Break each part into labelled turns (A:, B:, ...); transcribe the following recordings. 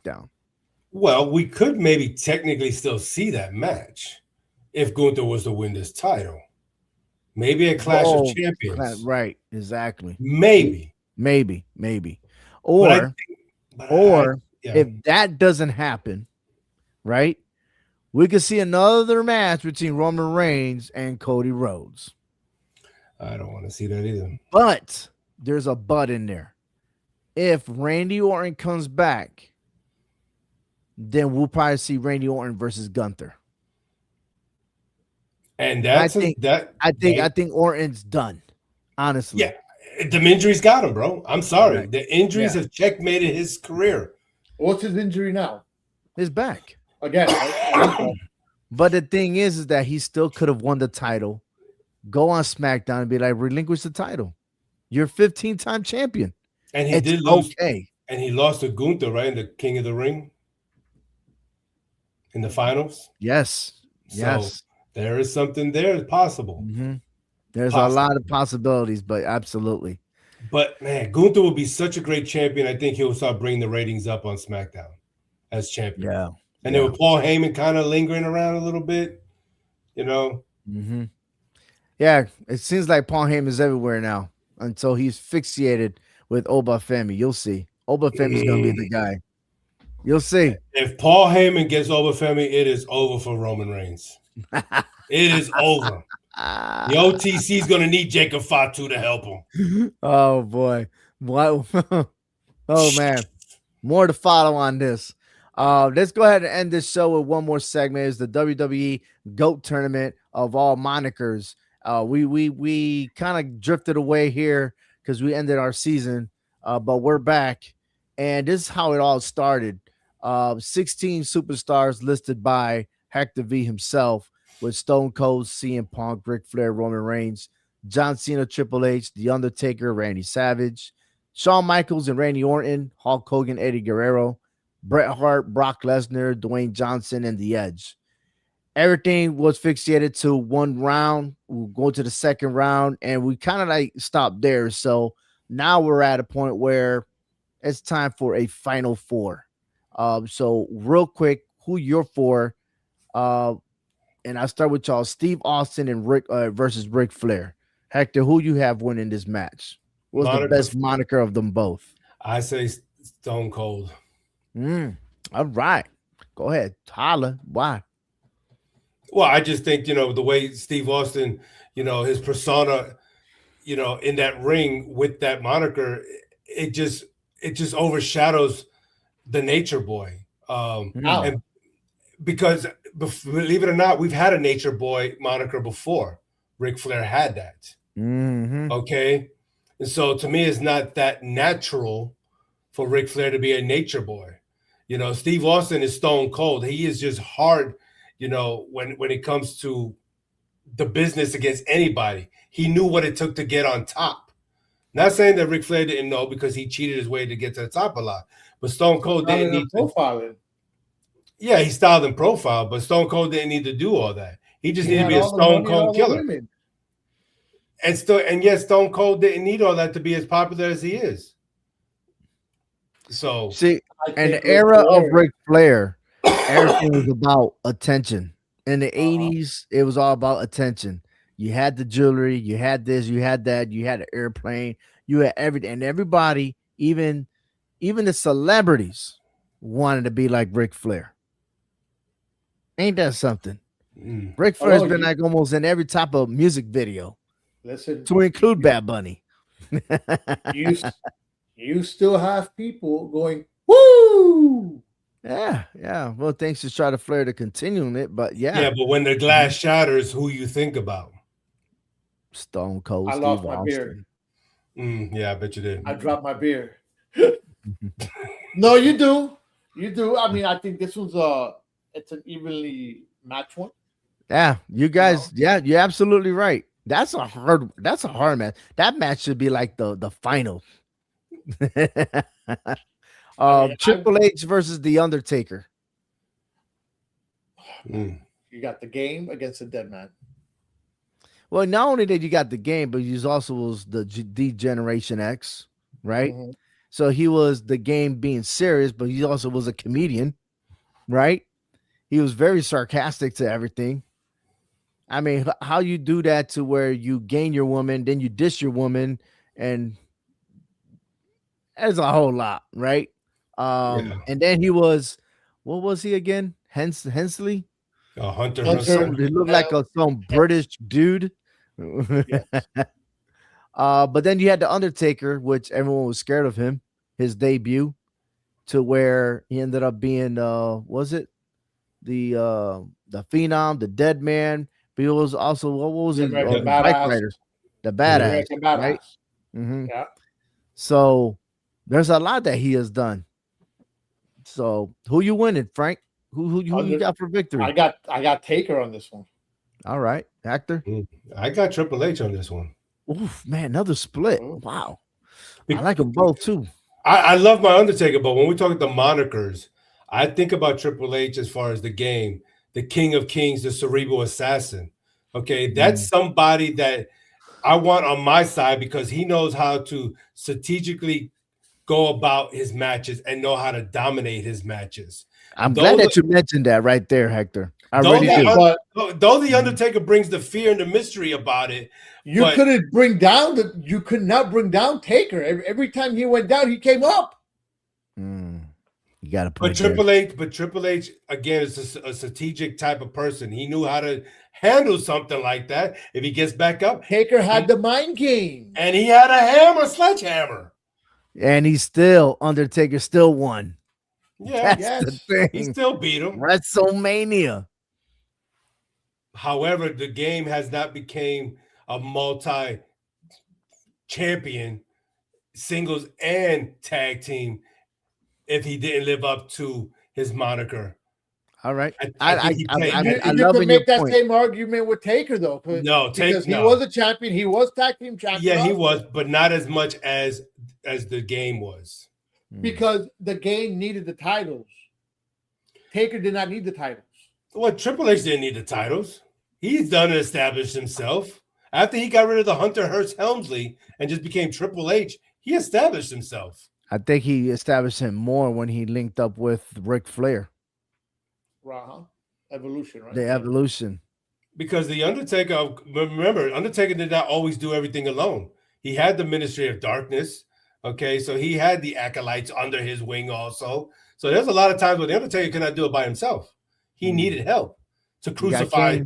A: SmackDown.
B: Well, we could maybe technically still see that match if Gunther was to win this title. Maybe a Clash of
A: Oh,
B: Champions.
A: right, exactly.
B: Maybe.
A: Maybe.
B: But
A: Or
B: I
A: or
B: yeah,
A: if that doesn't happen, right? We could see another match between Roman Reigns and Cody Rhodes.
B: I don't want to see that either.
A: But there's a but in there. If Randy Orton comes back, then we'll probably see Randy Orton versus Gunther.
B: And
A: And
B: that's that
A: I think Orton's done. Honestly.
B: yeah, the injuries got him, bro. I'm sorry.
A: Right.
B: The injuries
C: Yeah.
B: have checkmated his career.
C: What's his injury now?
A: His back.
C: Again,
A: But the thing is that he still could have won the title, go on SmackDown and be like, relinquish the title. You're 15-time champion.
B: And he
A: It's
B: did lose.
A: okay.
B: And he lost to Gunther, right? In the King of the Ring in the finals.
A: Yes.
B: So
A: Yes.
B: there is something there possible.
A: Mm-hmm. There's
B: Possible.
A: a lot of possibilities, but absolutely.
B: But man, Gunther will be such a great champion. I think he'll start bringing the ratings up on SmackDown as champion.
A: Yeah.
B: And then with Paul Heyman kind of lingering around a little bit, you know.
A: Mm-hmm. Yeah, it seems like Paul Heyman is everywhere now until he's fixated with Obafemi. You'll see. Obafemi's going to be the guy. You'll see.
B: If Paul Heyman gets over Femi, it is over for Roman Reigns. It is over. The OTC is going to need Jacob Fatu to help him.
A: Oh, boy. What? Oh, man. More to follow on this. Let's go ahead and end this show with one more segment. It's the WWE GOAT tournament of all monikers. We kind of drifted away here because we ended our season, but we're back. And this is how it all started. 16 superstars listed by Hector V himself, with Stone Cold, CM Punk, Ric Flair, Roman Reigns, John Cena, Triple H, The Undertaker, Randy Savage, Shawn Michaels and Randy Orton, Hulk Hogan, Eddie Guerrero, Bret Hart, Brock Lesnar, Dwayne Johnson, and The Edge. Everything was fixated to one round. We'll go to the second round, and we kind of like stopped there. So now we're at a point where it's time for a final four. So real quick, who you're for? And I'll start with y'all. Steve Austin and Rick versus Ric Flair. Hector, who you have winning this match? What's the best moniker of them both?
B: I say Stone Cold.
A: All right. Go ahead. Holla. Why?
B: Well, I just think, the way Steve Austin, his persona, in that ring with that moniker, it just overshadows the Nature Boy. And because believe it or not, we've had a Nature Boy moniker before. Ric Flair had that.
A: Mm-hmm.
B: Okay. And so to me, it's not that natural for Ric Flair to be a Nature Boy. Steve Austin is Stone Cold. He is just hard, when it comes to the business against anybody. He knew what it took to get on top. Not saying that Ric Flair didn't know, because he cheated his way to get to the top a lot. But Stone Cold didn't need
C: profiling.
B: Yeah, he styled and profiled, but Stone Cold didn't need to do all that. He just needed to be a Stone Cold killer. And yet Stone Cold didn't need all that to be as popular as he is. So
A: see, in the era of Ric Flair, everything was about attention. In the 80s, it was all about attention. You had the jewelry, you had this, you had that, you had an airplane, you had everything, and everybody, even the celebrities, wanted to be like Ric Flair. Ain't that something? Ric Flair's been like almost in every type of music video.
C: Listen,
A: to include Bad Bunny.
C: you still have people going, woo!
A: Yeah. Well, thanks to try to Flair to continuing it, but yeah.
B: But when the glass shatters, who you think about?
A: Stone Cold.
C: I lost my beer.
B: Yeah, I bet you did.
C: I dropped my beer. No, you do. You do. I mean, I think this was it's an evenly matched one.
A: Yeah, you guys. Yeah, you're absolutely right. That's a hard match. That match should be like the final. Triple H versus The Undertaker.
C: You got the game against the dead man.
A: Well, not only did you got the game, but you also was the D Generation X, right? Mm-hmm. So he was the game being serious, but he also was a comedian, right? He was very sarcastic to everything. I mean, how you do that to where you gain your woman, then you diss your woman, and there's a whole lot, right?
B: Yeah.
A: And then he was, what was he again? Hensley?
B: Hunter
C: Hunter.
B: Hudson.
A: He looked like some British dude.
C: Yes.
A: But then you had the Undertaker, which everyone was scared of him, his debut, to where he ended up being was it the Phenom, the Dead Man, but he was also what was
C: The
A: he?
C: American
A: The bike
C: Badass.
A: rider, the
C: The
A: badass,
C: American Badass.
A: right? Mhm.
C: Yeah.
A: So there's a lot that he has done. So who you winning, Frank? Who you got for victory?
C: I got Taker on this one.
A: All right, actor.
B: I got Triple H on this one.
A: Oof, man, another split.
C: Ooh.
A: Wow, I like them both too.
B: I love my Undertaker, but when we talk the monikers, I think about Triple H as far as the game, the King of Kings, the Cerebral Assassin. Okay, that's somebody that I want on my side because he knows how to strategically go about his matches and know how to dominate his matches.
A: I'm glad that you mentioned that right there, Hector. I really do.
B: Though the Undertaker brings the fear and the mystery about it,
C: you could not bring down Taker. Every time he went down, he came up.
A: You got to put.
B: But Triple H again is a strategic type of person. He knew how to handle something like that. If he gets back up,
C: Taker had the mind game,
B: and he had a sledgehammer,
A: and Undertaker still won.
B: Yeah,
A: that's the thing.
B: He still beat him.
A: WrestleMania.
B: However, the game has not became a multi-champion singles and tag team if he didn't live up to his moniker.
A: All right.
C: I love you make that same argument with Taker though. Because he was a champion, he was tag team champion.
B: Yeah, he was, but not as much as the game was.
C: Because the game needed the titles. Taker did not need the titles.
B: Well, Triple H didn't need the titles. He's done and established himself. After he got rid of the Hunter Hearst Helmsley and just became Triple H, he established himself.
A: I think he established him more when he linked up with Ric Flair.
C: Evolution, right?
A: The Evolution.
B: Because the Undertaker, remember, Undertaker did not always do everything alone. He had the Ministry of Darkness. Okay, so he had the acolytes under his wing also. So there's a lot of times where the Undertaker could not do it by himself. He needed help to crucify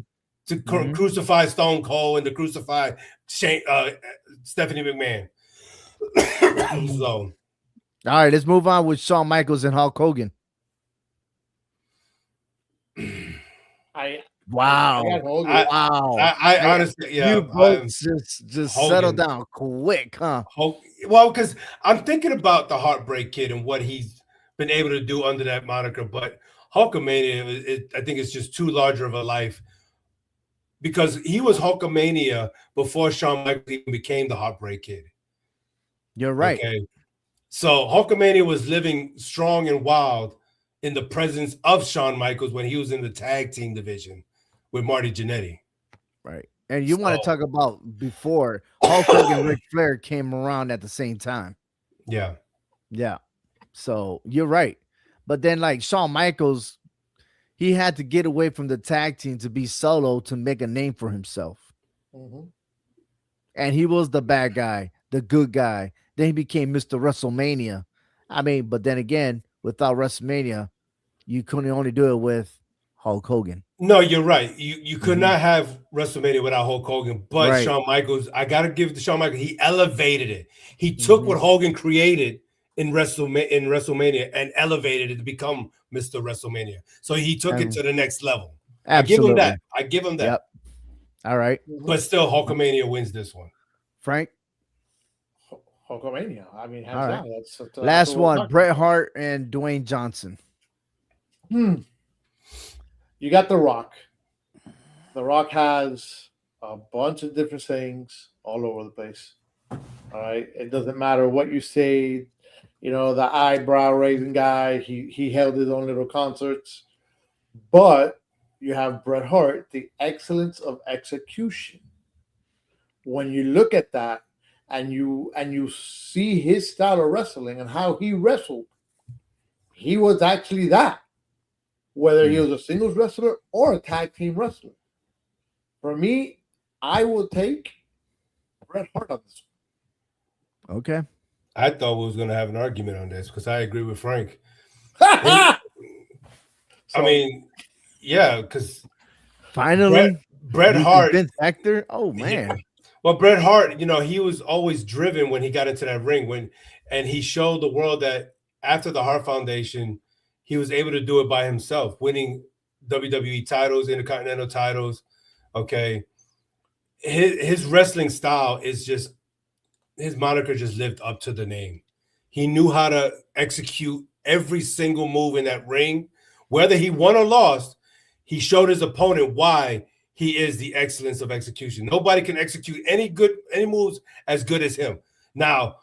B: crucify Stone Cold and to crucify Stephanie McMahon. So,
A: all right, let's move on with Shawn Michaels and Hulk Hogan. Wow.
B: I honestly, yeah.
A: You both just settle down quick, huh?
B: Well, because I'm thinking about the Heartbreak Kid and what he's been able to do under that moniker, but Hulkamania, I think it's just too larger of a life because he was Hulkamania before Shawn Michaels even became the Heartbreak Kid.
A: You're right.
B: Okay. So Hulkamania was living strong and wild in the presence of Shawn Michaels when he was in the tag team division with Marty Jannetty.
A: Right. And you want to talk about before Hulk Hogan and Ric Flair came around at the same time.
B: Yeah.
A: Yeah. So you're right. But then like Shawn Michaels, he had to get away from the tag team to be solo to make a name for himself. And he was the bad guy, the good guy. Then he became Mr. WrestleMania. I mean, but then again, without WrestleMania, you couldn't only do it with Hulk Hogan.
B: No, you're right. You could not have WrestleMania without Hulk Hogan. But Shawn Michaels, I got to give it to Shawn Michaels. He elevated it. He took what Hogan created in WrestleMania and elevated it to become Mr. WrestleMania. So he took it to the next level.
A: Absolutely.
B: I give him that.
A: Yep. All right.
B: But still, Hulkamania wins this one.
A: Frank?
C: Hulkamania. I mean,
A: all right.
C: That's
A: last one, Bret Hart and Dwayne Johnson.
C: You got The Rock. The Rock has a bunch of different sayings all over the place. All right. It doesn't matter what you say. You know, the eyebrow raising guy, he held his own little concerts. But you have Bret Hart, the excellence of execution. When you look at that, and you see his style of wrestling and how he wrestled, he was actually that. Whether he was a singles wrestler or a tag team wrestler. For me, I will take Bret Hart on this
A: one. Okay.
B: I thought we was going to have an argument on this because I agree with Frank.
C: I
B: mean, yeah, because
A: finally,
B: Bret Hart,
A: Vince Hector. Oh man.
B: Yeah. Well, Bret Hart, he was always driven when he got into that ring and he showed the world that after the Hart Foundation, he was able to do it by himself, winning WWE titles, Intercontinental titles. Okay. His wrestling style is just, his moniker just lived up to the name. He knew how to execute every single move in that ring. Whether he won or lost, he showed his opponent why he is the excellence of execution. Nobody can execute any moves as good as him. Now,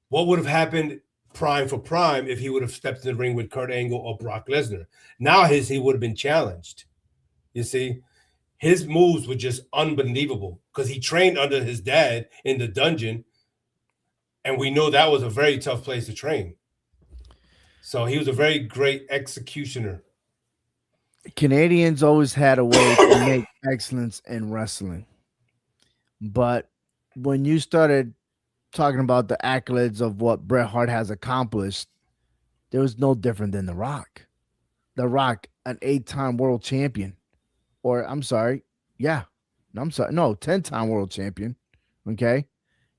B: what would have happened prime for prime if he would have stepped in the ring with Kurt Angle or Brock Lesnar? Now he would have been challenged. You see, his moves were just unbelievable because he trained under his dad in the dungeon, and we know that was a very tough place to train. So he was a very great executioner.
A: Canadians always had a way to make excellence in wrestling. But when you started talking about the accolades of what Bret Hart has accomplished, there was no different than The Rock. The Rock, an 8-time world champion. Or I'm sorry. Yeah. I'm sorry. No, 10-time world champion. Okay.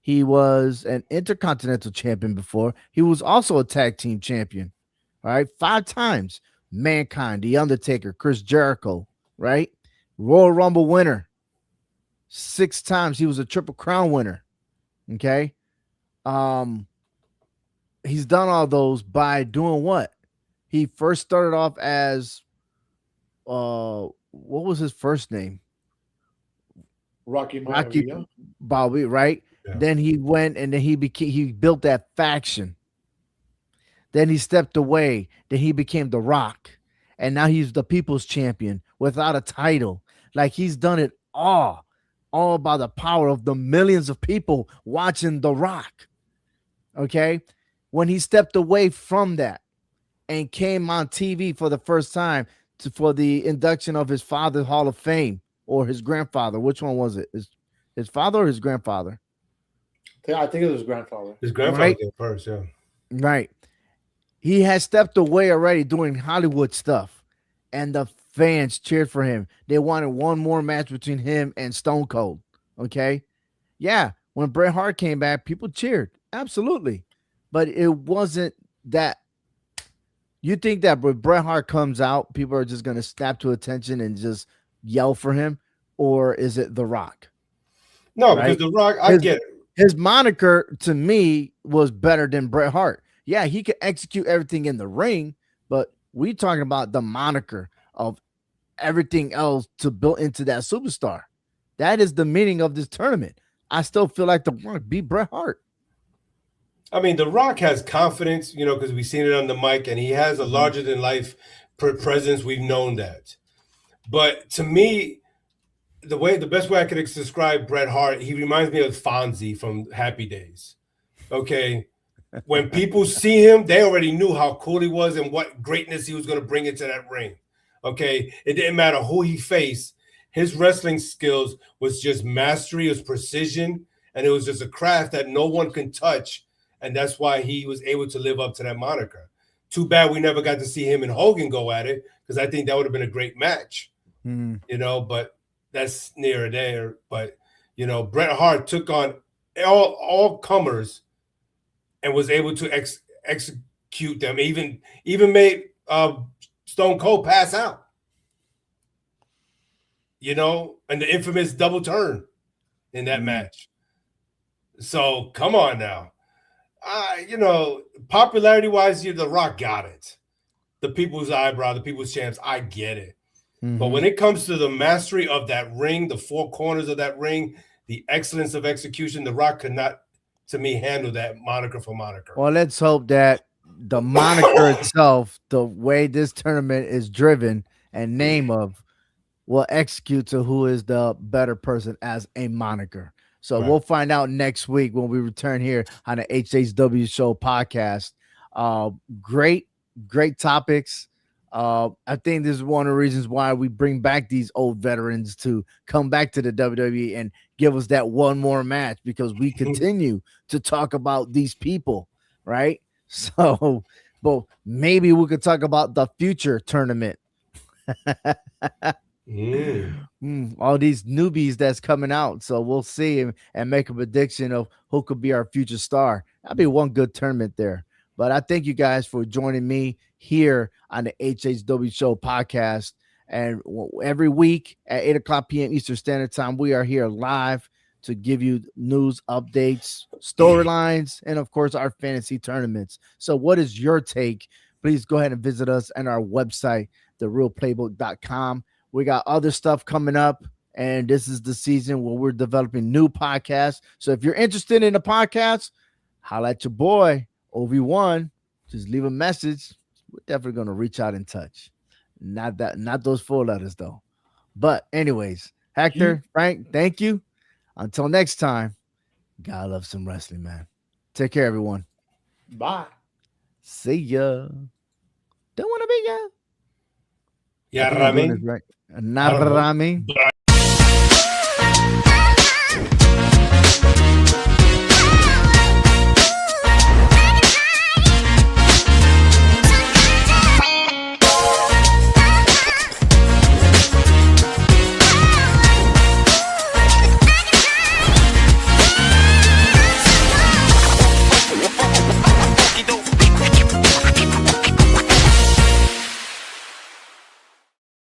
A: He was an intercontinental champion before. He was also a tag team champion. All right. 5 times. Mankind, The Undertaker, Chris Jericho, right? Royal Rumble winner. 6 times. He was a Triple Crown winner. Okay. He's done all those by doing what? He first started off as what was his first name?
C: Rocky
A: Bobby, right? Yeah. Then he went and then he built that faction. Then he stepped away. Then he became The Rock. And now he's the people's champion without a title. Like he's done it all by the power of the millions of people watching The Rock. Okay. When he stepped away from that and came on TV for the first time for the induction of his father's Hall of Fame or his grandfather, which one was it? His father or his grandfather?
C: I think it was his grandfather.
B: His grandfather came first, yeah.
A: Right. He had stepped away already doing Hollywood stuff, and the fans cheered for him. They wanted one more match between him and Stone Cold. Okay. Yeah. When Bret Hart came back, people cheered. Absolutely. But it wasn't that. You think that when Bret Hart comes out, people are just going to snap to attention and just yell for him? Or is it The Rock?
B: No, right? Because The Rock, I get it.
A: His moniker to me was better than Bret Hart. Yeah, he could execute everything in the ring, but we talking about the moniker of everything else to build into that superstar. That is the meaning of this tournament. I still feel like The Rock beat Bret Hart.
B: I mean, The Rock has confidence, because we've seen it on the mic, and he has a larger than life presence. We've known that. But to me, the best way I could describe Bret Hart, he reminds me of Fonzie from Happy Days. Okay. When people see him, they already knew how cool he was and what greatness he was going to bring into that ring. Okay. It didn't matter who he faced. His wrestling skills was just mastery, it was precision, and it was just a craft that no one can touch. And that's why he was able to live up to that moniker. Too bad we never got to see him and Hogan go at it, because I think that would have been a great match. But that's near there. But, Bret Hart took on all comers and was able to execute them. Even made Stone Cold pass out. And the infamous double turn in that match. So come on now. Popularity-wise, The Rock got it. The people's eyebrow, the people's champs, I get it. But when it comes to the mastery of that ring, the 4 corners of that ring, the excellence of execution, The Rock could not, to me, handle that moniker for moniker.
A: Well, let's hope that the moniker itself, the way this tournament is driven and name of, will execute to who is the better person as a moniker. So
B: Right.
A: we'll find out next week when we return here on the HHW Show podcast. Great topics. I think this is one of the reasons why we bring back these old veterans to come back to the WWE and give us that one more match, because we continue to talk about these people, right? So, but maybe we could talk about the future tournament. All these newbies that's coming out. So we'll see and make a prediction of who could be our future star. That'd be one good tournament there. But I thank you guys for joining me here on the HHW Show podcast. And every week at 8 o'clock p.m. Eastern Standard Time, we are here live to give you news, updates, storylines, and of course, our fantasy tournaments. So what is your take? Please go ahead and visit us on our website, therealplaybook.com. We got other stuff coming up, and this is the season where we're developing new podcasts. So if you're interested in a podcast, holla at your boy, OV1. Just leave a message. We're definitely going to reach out and touch. Not those 4 letters, though. But anyways, Hector, Frank, thank you. Until next time, God love some wrestling, man. Take care, everyone.
C: Bye.
A: See ya. Don't want to be ya.
B: Yeah,
A: I think I'm doing
B: Rami.
A: this right. Not Rami.